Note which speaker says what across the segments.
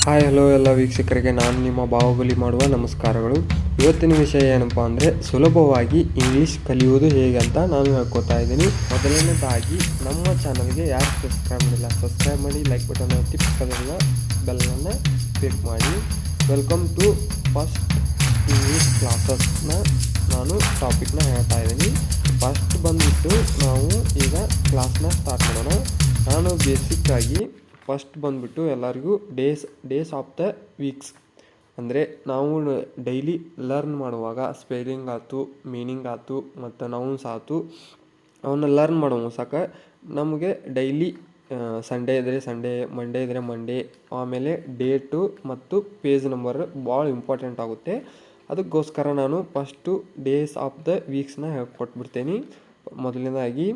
Speaker 1: Hi hello ಎಲ್ಲ ವೀಕ್ಷಕರಿಗೆ ನಾನು ನಿಮ್ಮ ಬಾಹುಬಲಿ ಮಾಡುವ ನಮಸ್ಕಾರಗಳು. ಇವತ್ತಿನ ವಿಷಯ ಏನಪ್ಪ ಅಂದರೆ ಸುಲಭವಾಗಿ ಇಂಗ್ಲೀಷ್ ಕಲಿಯುವುದು ಹೇಗೆ ಅಂತ ನಾನು ಹೇಳ್ಕೊತಾ ಇದ್ದೀನಿ. ಮೊದಲನೇದಾಗಿ ನಮ್ಮ ಚಾನಲ್ಗೆ ಯಾರು ಸಬ್ಸ್ಕ್ರೈಬ್ ಮಾಡಿಲ್ಲ ಸಬ್ಸ್ಕ್ರೈಬ್ ಮಾಡಿ, ಲೈಕ್ ಬಟನ್ ಒತ್ತಿ, ಪಕ್ಕದಲ್ಲಿರುವ ಬೆಲ್ಲನ್ನು ಕ್ಲಿಕ್ ಮಾಡಿ. ವೆಲ್ಕಮ್ ಟು ಫಸ್ಟ್ ಇಂಗ್ಲೀಷ್ ಕ್ಲಾಸಸ್ನ ನಾನು ಟಾಪಿಕ್ನ ಹೇಳ್ತಾ ಇದ್ದೀನಿ. ಫಸ್ಟ್ ಬಂದುಬಿಟ್ಟು ನಾವು ಈಗ ಕ್ಲಾಸ್ನ ಸ್ಟಾರ್ಟ್ ಮಾಡೋಣ. ನಾನು ಬೇಸಿಕ್ಕಾಗಿ ಫಸ್ಟ್ ಬಂದುಬಿಟ್ಟು ಎಲ್ಲರಿಗೂ ಡೇಸ್ ಆಫ್ ದ ವೀಕ್ಸ್ ಅಂದರೆ ನಾವು ಡೈಲಿ ಲರ್ನ್ ಮಾಡುವಾಗ ಸ್ಪೆಲ್ಲಿಂಗ್ ಆಯ್ತು, ಮೀನಿಂಗ್ ಆಯ್ತು ಮತ್ತು ನೌನ್ಸ್ ಆಯ್ತು, ಅವನ್ನ ಲರ್ನ್ ಮಾಡೋ ಸಾಕ ನಮಗೆ ಡೈಲಿ ಸಂಡೇ ಇದ್ದರೆ ಸಂಡೇ, ಮಂಡೇ ಇದ್ದರೆ ಮಂಡೇ, ಆಮೇಲೆ ಡೇಟು ಮತ್ತು ಪೇಜ್ ನಂಬರ್ ಭಾಳ ಇಂಪಾರ್ಟೆಂಟ್ ಆಗುತ್ತೆ. ಅದಕ್ಕೋಸ್ಕರ ನಾನು ಫಸ್ಟು ಡೇಸ್ ಆಫ್ ದ ವೀಕ್ಸ್ನ ಹೇಳ್ಕೊಟ್ಬಿಡ್ತೇನೆ. ಮೊದಲನೇದಾಗಿ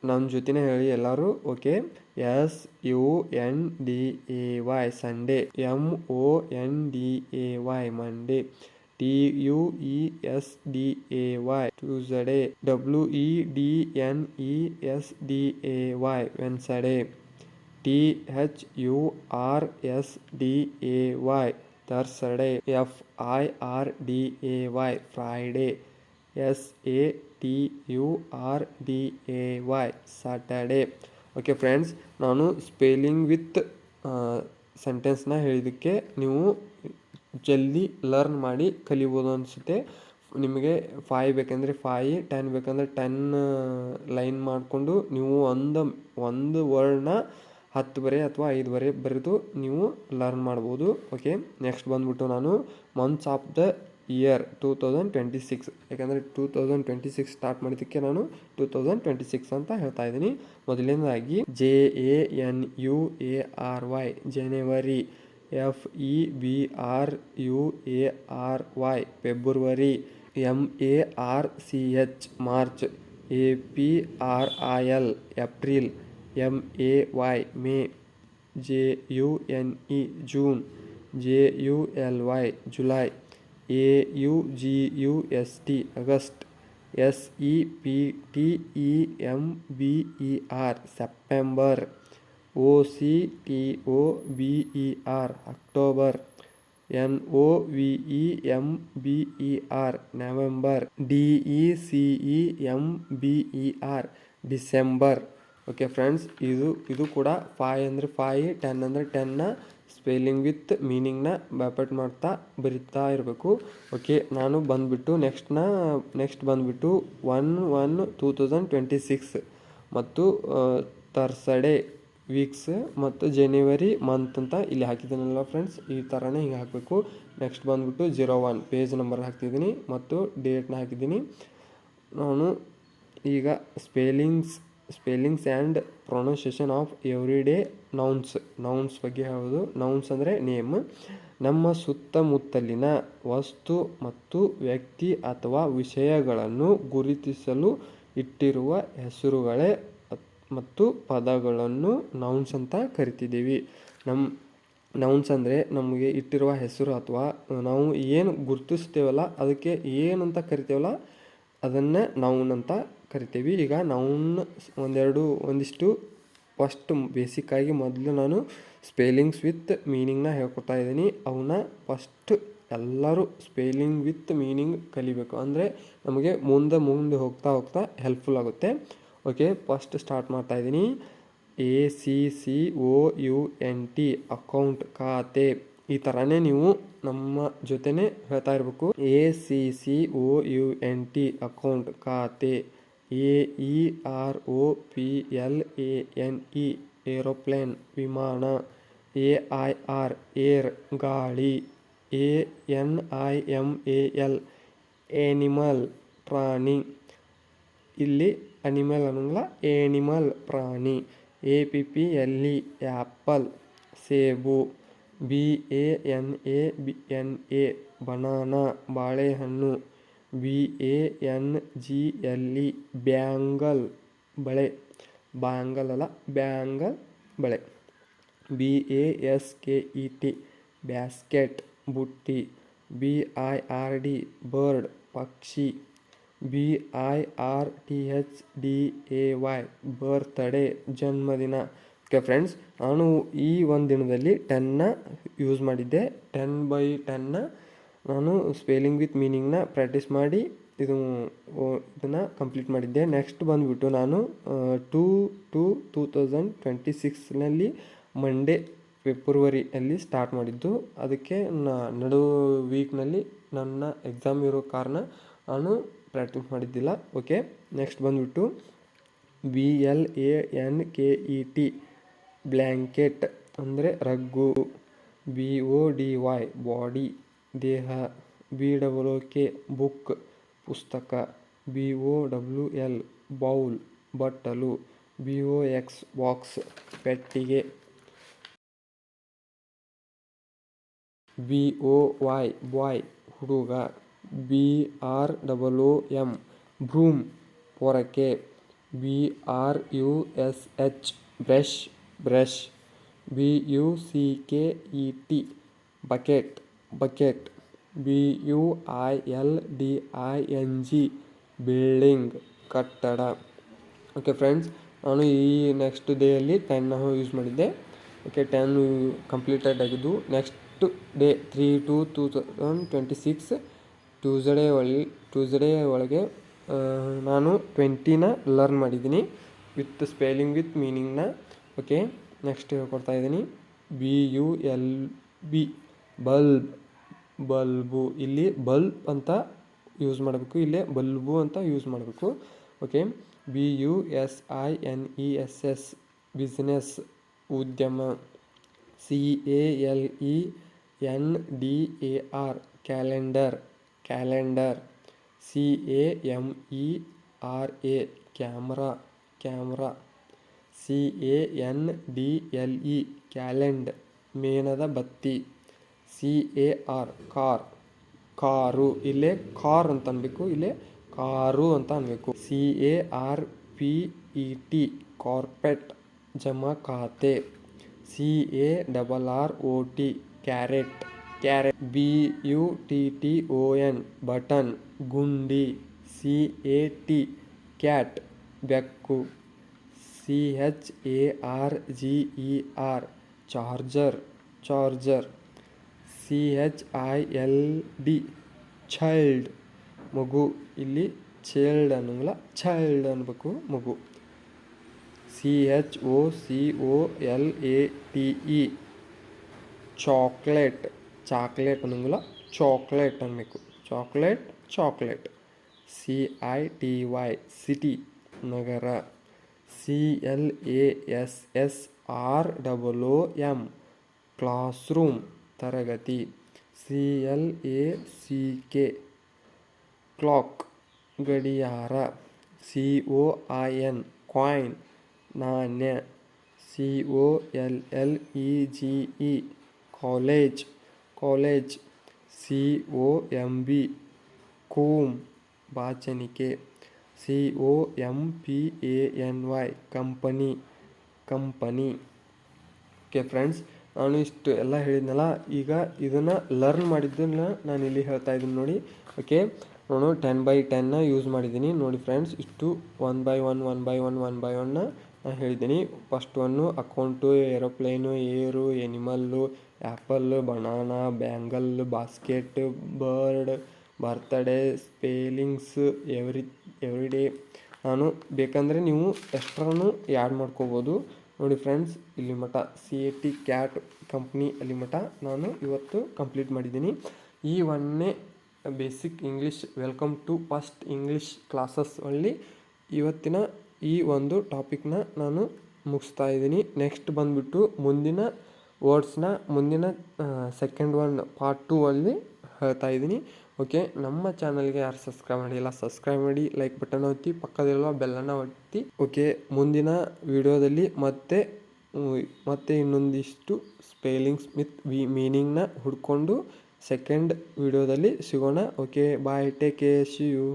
Speaker 1: ನನ್ನ ಜೊತೆನೇ ಹೇಳಿ ಎಲ್ಲರೂ. Okay, SUNDAY Sunday, MONDAY Monday, TUESDAY Tuesday, WEDNESDAY Wednesday, THURSDAY Thursday, FIRDAY Friday, SATURDAY Saturday. Okay friends, ನಾನು ಸ್ಪೆಲ್ಲಿಂಗ್ ವಿತ್ ಸೆಂಟೆನ್ಸ್ನ ಹೇಳಿದ್ದಕ್ಕೆ ನೀವು ಜಲ್ದಿ ಲರ್ನ್ ಮಾಡಿ ಕಲಿಬೋದು ಅನಿಸುತ್ತೆ. ನಿಮಗೆ 5 ಬೇಕೆಂದರೆ 5, 10 ಬೇಕಂದರೆ 10 ಲೈನ್ ಮಾಡಿಕೊಂಡು ನೀವು ಒಂದು ವರ್ಡ್ನ 10 ಬರೆ ಅಥವಾ 5 ಬರೆ ಬರೆದು ನೀವು ಲರ್ನ್ ಮಾಡ್ಬೋದು. ಓಕೆ, ನೆಕ್ಸ್ಟ್ ಬಂದುಬಿಟ್ಟು ನಾನು ಮಂತ್ಸ್ ಆಫ್ ದ ಇಯರ್ 2026, ಯಾಕಂದರೆ 2026 ಸ್ಟಾರ್ಟ್ ಮಾಡಿದ್ದಕ್ಕೆ ನಾನು 2026 ಅಂತ ಹೇಳ್ತಾ ಇದ್ದೀನಿ. ಮೊದಲನೇದಾಗಿ JANUARY ಜನವರಿ, FEBRUARY February, MARCH March, APRIL April, MAY May, JUNE June, JULY July, AUGUST August, SEPTEMBER September, OCTOBER October, NOVEMBER November, DECEMBER December. Okay friends, ಇದು ಕೂಡ 5 ಅಂದರೆ 5, 10 ಅಂದರೆ 10ನ ಸ್ಪೆಲ್ಲಿಂಗ್ ವಿತ್ ಮೀನಿಂಗ್ನ ಬ್ಯಾಪಟ್ ಮಾಡ್ತಾ ಬರಿತಾ ಇರಬೇಕು. ಓಕೆ, ನಾನು ಬಂದುಬಿಟ್ಟು ನೆಕ್ಸ್ಟ್ ಬಂದುಬಿಟ್ಟು 1/1/2026 ಮತ್ತು ಥರ್ಸ್ಡೇ ವೀಕ್ಸ್ ಮತ್ತು ಜನವರಿ ಮಂತ್ ಅಂತ ಇಲ್ಲಿ ಹಾಕಿದ್ದೀನಲ್ಲ ಫ್ರೆಂಡ್ಸ್, ಈ ಥರನೇ ಹಿಂಗೆ ಹಾಕಬೇಕು. ನೆಕ್ಸ್ಟ್ ಬಂದುಬಿಟ್ಟು 01 ಪೇಜ್ ನಂಬರ್ ಹಾಕ್ತಿದ್ದೀನಿ ಮತ್ತು ಡೇಟ್ನ ಹಾಕಿದ್ದೀನಿ. ನಾನು ಈಗ spellings and pronunciation of everyday nouns ಬಗ್ಗೆ ಹೇಳೋದು. ನೌನ್ಸ್ ಅಂದರೆ ನೇಮ್. ನಮ್ಮ ಸುತ್ತಮುತ್ತಲಿನ ವಸ್ತು ಮತ್ತು ವ್ಯಕ್ತಿ ಅಥವಾ ವಿಷಯಗಳನ್ನು ಗುರುತಿಸಲು ಇಟ್ಟಿರುವ ಹೆಸರುಗಳೇ ಮತ್ತು ಪದಗಳನ್ನು ನೌನ್ಸ್ ಅಂತ ಕರಿತಿದ್ದೀವಿ. ನೌನ್ಸ್ ಅಂದರೆ ನಮಗೆ ಇಟ್ಟಿರುವ ಹೆಸರು ಅಥವಾ ನಾವು ಏನು ಗುರುತಿಸ್ತೇವಲ್ಲ ಅದಕ್ಕೆ ಏನಂತ ಕರಿತೇವಲ್ಲ ಅದನ್ನು ನೌನ್ ಅಂತ ಕರಿತೀವಿ. ಈಗ ನೌನ್ ಒಂದಿಷ್ಟು ಫಸ್ಟ್ ಬೇಸಿಕ್ಕಾಗಿ ಮೊದಲು ನಾನು ಸ್ಪೆಲ್ಲಿಂಗ್ಸ್ ವಿತ್ ಮೀನಿಂಗ್ನ ಹೇಳ್ಕೊತಾ ಇದ್ದೀನಿ. ಅವನ್ನ ಫಸ್ಟ್ ಎಲ್ಲರೂ ಸ್ಪೆಲ್ಲಿಂಗ್ ವಿತ್ ಮೀನಿಂಗ್ ಕಲಿಬೇಕು, ಅಂದರೆ ನಮಗೆ ಮುಂದೆ ಹೋಗ್ತಾ ಹೆಲ್ಪ್ಫುಲ್ ಆಗುತ್ತೆ. ಓಕೆ, ಫಸ್ಟ್ ಸ್ಟಾರ್ಟ್ ಮಾಡ್ತಾ ಇದ್ದೀನಿ. ACCOUNT ಅಕೌಂಟ್, ಖಾತೆ. ಈ ಥರನೇ ನೀವು ನಮ್ಮ ಜೊತೆನೇ ಹೇಳ್ತಾ ಇರಬೇಕು. ACCOUNT ಅಕೌಂಟ್, ಖಾತೆ. AEROPLANE ಏರೋಪ್ಲೇನ್, ವಿಮಾನ. AIR ಏರ್, ಗಾಳಿ. ANIMAL ಆ್ಯನಿಮಲ್, ಪ್ರಾಣಿ. ಇಲ್ಲಿ ಅನಿಮಲ್ ಅನ್ನೋಂಗಿಲ್ಲ, ಆ್ಯನಿಮಲ್ ಪ್ರಾಣಿ. APPLE ಆ್ಯಪಲ್, ಸೇಬು. BANANA ಬನಾನಾ, ಬಾಳೆಹಣ್ಣು. BANGLE ಬ್ಯಾಂಗಲ್, ಬಳೆ. ಬ್ಯಾಂಗಲ್ ಅಲ್ಲ, ಬ್ಯಾಂಗಲ್, ಬಳೆ. BASKET ಬ್ಯಾಸ್ಕೆಟ್, ಬುಟ್ಟಿ. BIRD ಬರ್ಡ್, ಪಕ್ಷಿ. BIRTHDAY ಬರ್ತ್ಡೇ, ಜನ್ಮದಿನ. ಓಕೆ ಫ್ರೆಂಡ್ಸ್, ನಾನು ಈ ಒಂದು ದಿನದಲ್ಲಿ 10ನ ಯೂಸ್ ಮಾಡಿದ್ದೆ. 10/10 ನಾನು ಸ್ಪೆಲ್ಲಿಂಗ್ ವಿತ್ ಮೀನಿಂಗ್ನ ಪ್ರಾಕ್ಟೀಸ್ ಮಾಡಿ ಇದನ್ನು ಕಂಪ್ಲೀಟ್ ಮಾಡಿದ್ದೆ. ನೆಕ್ಸ್ಟ್ ಬಂದುಬಿಟ್ಟು ನಾನು 2026ನಲ್ಲಿ ಮಂಡೇ ಫೆಬ್ರವರಿಯಲ್ಲಿ ಸ್ಟಾರ್ಟ್ ಮಾಡಿದ್ದು. ಅದಕ್ಕೆ ನಡು ವೀಕ್ನಲ್ಲಿ ನನ್ನ ಎಕ್ಸಾಮ್ ಇರೋ ಕಾರಣ ನಾನು ಪ್ರಾಕ್ಟೀಸ್ ಮಾಡಿದ್ದಿಲ್ಲ. ಓಕೆ, ನೆಕ್ಸ್ಟ್ ಬಂದುಬಿಟ್ಟು BLANKET ಬ್ಲ್ಯಾಂಕೆಟ್ ಅಂದರೆ ರಗ್ಗು. BODY ಬಾಡಿ ದೇಹ. BOOK ಬುಕ್ ಪುಸ್ತಕ. BOWL ಬೌಲ್ ಬಟ್ಟಲು. BOX ಬಾಕ್ಸ್ ಪೆಟ್ಟಿಗೆ. BOY ಬಾಯ್ ಹುಡುಗ. BROOM ಬ್ರೂಮ್ ಪೊರಕೆ. BRUSH brush. BUCKET bucket. BUILDING building ಕಟ್ಟಡ. ಓಕೆ ಫ್ರೆಂಡ್ಸ್, ನಾನು ಈ ನೆಕ್ಸ್ಟ್ ಡೇಯಲ್ಲಿ 10ನ ಯೂಸ್ ಮಾಡಿದ್ದೆ. ಓಕೆ, 10 ಕಂಪ್ಲೀಟೆಡ್ ಆಗಿದ್ದು. ನೆಕ್ಸ್ಟ್ ಡೇ 3/2/2026 ಟ್ಯೂಸ್ಡೇ ಒಳಗೆ ನಾನು 20ನ ಲರ್ನ್ ಮಾಡಿದ್ದೀನಿ ವಿತ್ ಸ್ಪೆಲ್ಲಿಂಗ್ ವಿತ್ ಮೀನಿಂಗ್ನ. ಓಕೆ, ನೆಕ್ಸ್ಟ್ ಹೇಳ್ಕೊಡ್ತಾ ಇದ್ದೀನಿ. BULB bulb. ಇಲ್ಲಿ ಬಲ್ಬ್ ಅಂತ ಯೂಸ್ ಮಾಡಬೇಕು, ಇಲ್ಲೇ ಬಲ್ಬು ಅಂತ ಯೂಸ್ ಮಾಡಬೇಕು. ಓಕೆ, BUSINESS ಬಿಸ್ನೆಸ್ ಉದ್ಯಮ. CALENDAR calendar. CAMERA camera. CANDLE ಕ್ಯಾಲೆಂಡ್ ಮೇಣದ ಬತ್ತಿ. CAR car. ಇಲ್ಲೇ ಕಾರ್ ಅಂತ ಅನ್ಬೇಕು, ಇಲ್ಲೇ ಕಾರು ಅಂತ ಅನ್ಬೇಕು. CARPET ಕಾರ್ಪೆಟ್ ಜಮಾ ಖಾತೆ. CARROT carrot. BUTTON ಬಟನ್ ಗುಂಡಿ. CAT ಕ್ಯಾಟ್ ಬೆಕ್ಕು. CHARGER charger. CHILD ಚೈಲ್ಡ್ ಮಗು. ಇಲ್ಲಿ ಚೈಲ್ಡ್ ಅನ್ನೋಂಗಿಲ್ಲ, ಚೈಲ್ಡ್ ಅನ್ಬೇಕು, ಮಗು. CHOCOLATE ಚಾಕ್ಲೇಟ್ ಅನ್ನೋಂಗಿಲ್ಲ, ಚಾಕ್ಲೇಟ್ ಅನ್ಬೇಕು, ಚಾಕ್ಲೇಟ್. CITY ಸಿಟಿ ನಗರ. CLASSROOM ಕ್ಲಾಸ್ ರೂಮ್ ತರಗತಿ. CLACK ಕ್ಲಾಕ್ ಗಡಿಯಾರ. COIN ಕಾಯಿನ್ ನಾಣ್ಯ. COLLEGE college. COMB ಕೂಮ್ ಬಾಚಣಿಕೆ. COMPANY company. Okay friends, ನಾನು ಇಷ್ಟು ಎಲ್ಲ ಹೇಳಿದ್ನಲ್ಲ, ಈಗ ಇದನ್ನು ಲರ್ನ್ ಮಾಡಿದ್ದನ್ನ ನಾನು ಇಲ್ಲಿ ಹೇಳ್ತಾ ಇದ್ದೀನಿ ನೋಡಿ. ಓಕೆ, ನಾನು 10/10ನ ಯೂಸ್ ಮಾಡಿದ್ದೀನಿ ನೋಡಿ ಫ್ರೆಂಡ್ಸ್. ಇಷ್ಟು 1/1 ನಾನು ಹೇಳಿದ್ದೀನಿ. ಫಸ್ಟ್ ಒನ್ನು ಅಕೌಂಟು, ಏರೋಪ್ಲೇನು, ಏರು, animal, apple, banana, bangle, basket, bird, birthday, spellings, everyday. ನಾನು ಬೇಕಂದರೆ ನೀವು ಎಕ್ಸ್ಟ್ರಾನು ಆ್ಯಡ್ ಮಾಡ್ಕೋಬೋದು ನೋಡಿ ಫ್ರೆಂಡ್ಸ್. ಇಲ್ಲಿ ಮಟ CAT ಕ್ಯಾಟ್ ಕಂಪ್ನಿ ಅಲ್ಲಿ ಮಟ ನಾನು ಇವತ್ತು ಕಂಪ್ಲೀಟ್ ಮಾಡಿದ್ದೀನಿ. ಈ ಒಂದನೇ basic English welcome to first English classes ಅಲ್ಲಿ ಇವತ್ತಿನ ಈ ಒಂದು ಟಾಪಿಕ್ನ ನಾನು ಮುಗಿಸ್ತಾ ಇದ್ದೀನಿ. ನೆಕ್ಸ್ಟ್ ಬಂದುಬಿಟ್ಟು ಮುಂದಿನ ವರ್ಡ್ಸ್ನ ಮುಂದಿನ ಸೆಕೆಂಡ್ ಒನ್ ಪಾರ್ಟ್ 2 ಅಲ್ಲಿ ಹೇಳ್ತಾ ಇದ್ದೀನಿ. ಓಕೆ, ನಮ್ಮ ಚಾನಲ್ಗೆ ಯಾರು ಸಬ್ಸ್ಕ್ರೈಬ್ ಮಾಡಿಲ್ಲ ಸಬ್ಸ್ಕ್ರೈಬ್ ಮಾಡಿ, ಲೈಕ್ ಬಟನ್ ಒತ್ತಿ, ಪಕ್ಕದಲ್ಲಿರುವ ಬೆಲ್ಲನ್ನು ಒತ್ತಿ. ಓಕೆ, ಮುಂದಿನ ವಿಡಿಯೋದಲ್ಲಿ ಮತ್ತೆ ಇನ್ನೊಂದಿಷ್ಟು ಸ್ಪೆಲ್ಲಿಂಗ್ಸ್ ವಿತ್ ಮೀನಿಂಗ್ನ ಹುಡ್ಕೊಂಡು ಸೆಕೆಂಡ್ ವಿಡಿಯೋದಲ್ಲಿ ಸಿಗೋಣ. Okay, bye, take care, see you.